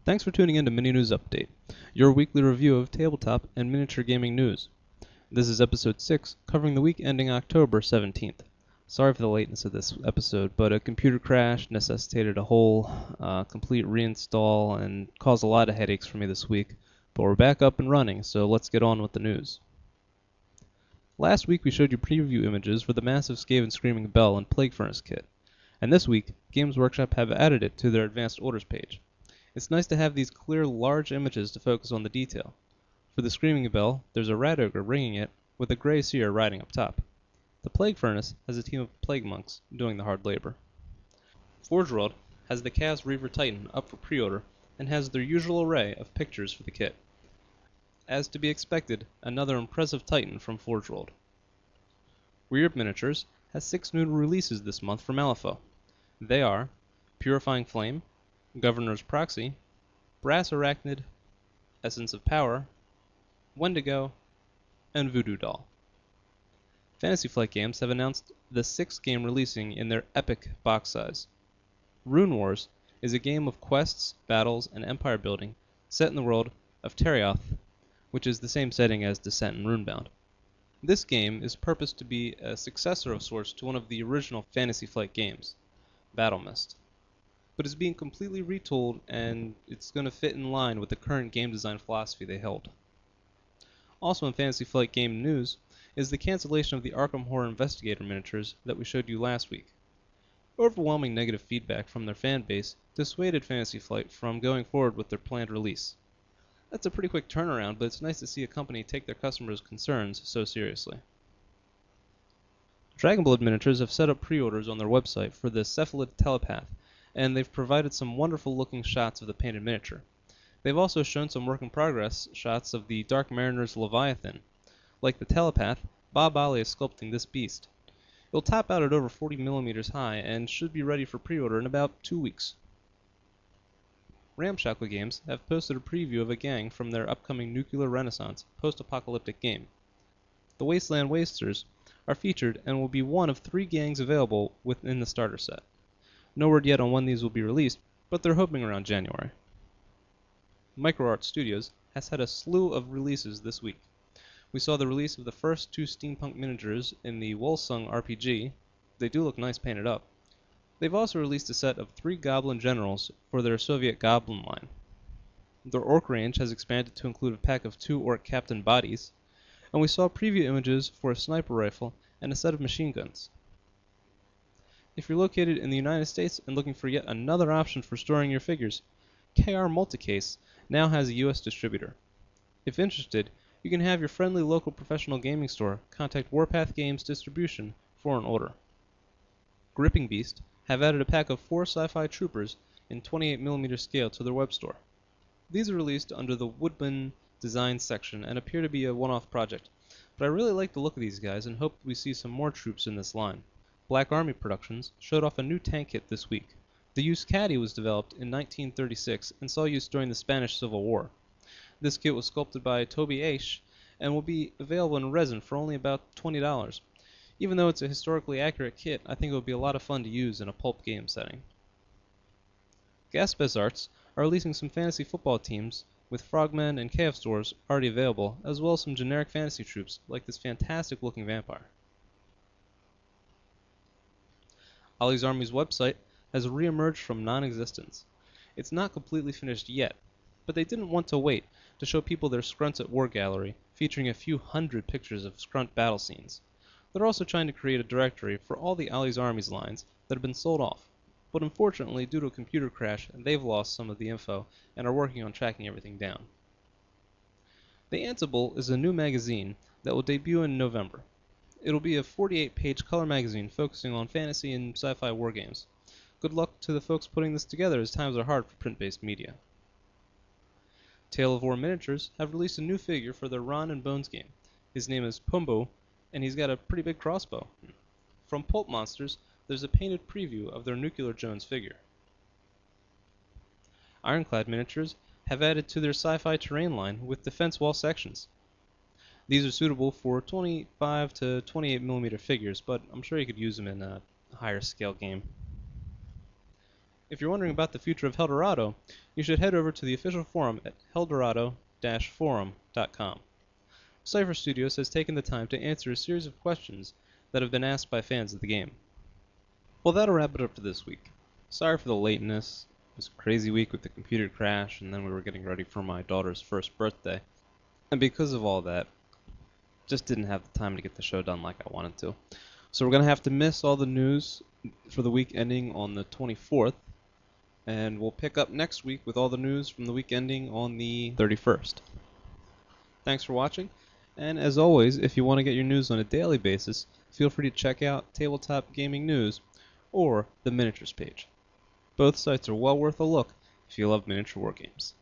Thanks for tuning in to Mini News Update, your weekly review of tabletop and miniature gaming news. This is episode 6, covering the week ending October 17th. Sorry for the lateness of this episode, but a computer crash necessitated a whole complete reinstall and caused a lot of headaches for me this week. But we're back up and running, so let's get on with the news. Last week we showed you preview images for the massive Skaven Screaming Bell and Plague Furnace kit, and this week Games Workshop have added it to their advanced orders page. It's nice to have these clear, large images to focus on the detail. For the Screaming Bell, there's a rat ogre ringing it, with a grey seer riding up top. The Plague Furnace has a team of plague monks doing the hard labor. Forge World has the Chaos Reaver Titan up for pre-order, and has their usual array of pictures for the kit. As to be expected, another impressive Titan from Forge World. Weird Miniatures has 6 new releases this month from LFO. They are Purifying Flame, Governor's Proxy, Brass Arachnid, Essence of Power, Wendigo, and Voodoo Doll. Fantasy Flight Games have announced the 6th game releasing in their epic box size. Rune Wars is a game of quests, battles, and empire building set in the world of Terioth, which is the same setting as Descent and Runebound. This game is purposed to be a successor of sorts to one of the original Fantasy Flight games, Battle Mist, but is being completely retooled, and it's going to fit in line with the current game design philosophy they held. Also in Fantasy Flight game news is the cancellation of the Arkham Horror Investigator miniatures that we showed you last week. Overwhelming negative feedback from their fan base dissuaded Fantasy Flight from going forward with their planned release. That's a pretty quick turnaround, but it's nice to see a company take their customers' concerns so seriously. Dragonblood Miniatures have set up pre-orders on their website for the Cephalid Telepath, and they've provided some wonderful looking shots of the painted miniature. They've also shown some work in progress shots of the Dark Mariner's Leviathan. Like the Telepath, Bob Ollie is sculpting this beast. It'll top out at over 40 millimeters high and should be ready for pre-order in about 2 weeks. Ramshackle Games have posted a preview of a gang from their upcoming Nuclear Renaissance post-apocalyptic game. The Wasteland Wasters are featured and will be one of 3 gangs available within the starter set. No word yet on when these will be released, but they're hoping around January. MicroArt Studios has had a slew of releases this week. We saw the release of the first 2 steampunk miniatures in the Wolsung RPG. They do look nice painted up. They've also released a set of 3 Goblin Generals for their Soviet Goblin line. Their Orc range has expanded to include a pack of 2 Orc Captain bodies, and we saw preview images for a sniper rifle and a set of machine guns. If you're located in the United States and looking for yet another option for storing your figures, KR Multicase now has a US distributor. If interested, you can have your friendly local professional gaming store contact Warpath Games Distribution for an order. Gripping Beast have added a pack of 4 sci-fi troopers in 28mm scale to their web store. These are released under the Woodman Design section and appear to be a one-off project, but I really like the look of these guys and hope we see some more troops in this line. Black Army Productions showed off a new tank kit this week. The Euskadi was developed in 1936 and saw use during the Spanish Civil War. This kit was sculpted by Toby Aish and will be available in resin for only about $20. Even though it's a historically accurate kit, I think it would be a lot of fun to use in a pulp game setting. Gaspes Arts are releasing some fantasy football teams with Frogmen and Chaos Dwarves already available, as well as some generic fantasy troops like this fantastic looking vampire. Ollie's Army's website has re-emerged from non-existence. It's not completely finished yet, but they didn't want to wait to show people their Scrunts at War gallery featuring a few hundred pictures of Scrunt battle scenes. They're also trying to create a directory for all the Ollie's Army's lines that have been sold off, but unfortunately due to a computer crash they've lost some of the info and are working on tracking everything down. The Ansible is a new magazine that will debut in November. It'll be a 48-page color magazine focusing on fantasy and sci-fi wargames. Good luck to the folks putting this together, as times are hard for print-based media. Tale of War Miniatures have released a new figure for their Ron and Bones game. His name is Pumbo, and he's got a pretty big crossbow. From Pulp Monsters, there's a painted preview of their Nuclear Jones figure. Ironclad Miniatures have added to their sci-fi terrain line with defense wall sections. These are suitable for 25 to 28mm figures, but I'm sure you could use them in a higher scale game. If you're wondering about the future of Heldorado, you should head over to the official forum at heldorado-forum.com. Cypher Studios has taken the time to answer a series of questions that have been asked by fans of the game. Well, that'll wrap it up for this week. Sorry for the lateness. It was a crazy week with the computer crash, and then we were getting ready for my daughter's first birthday. And because of all that, just didn't have the time to get the show done like I wanted to. So we're going to have to miss all the news for the week ending on the 24th, and we'll pick up next week with all the news from the week ending on the 31st. Thanks for watching, and as always, if you want to get your news on a daily basis, feel free to check out Tabletop Gaming News or the Miniatures page. Both sites are well worth a look if you love miniature wargames.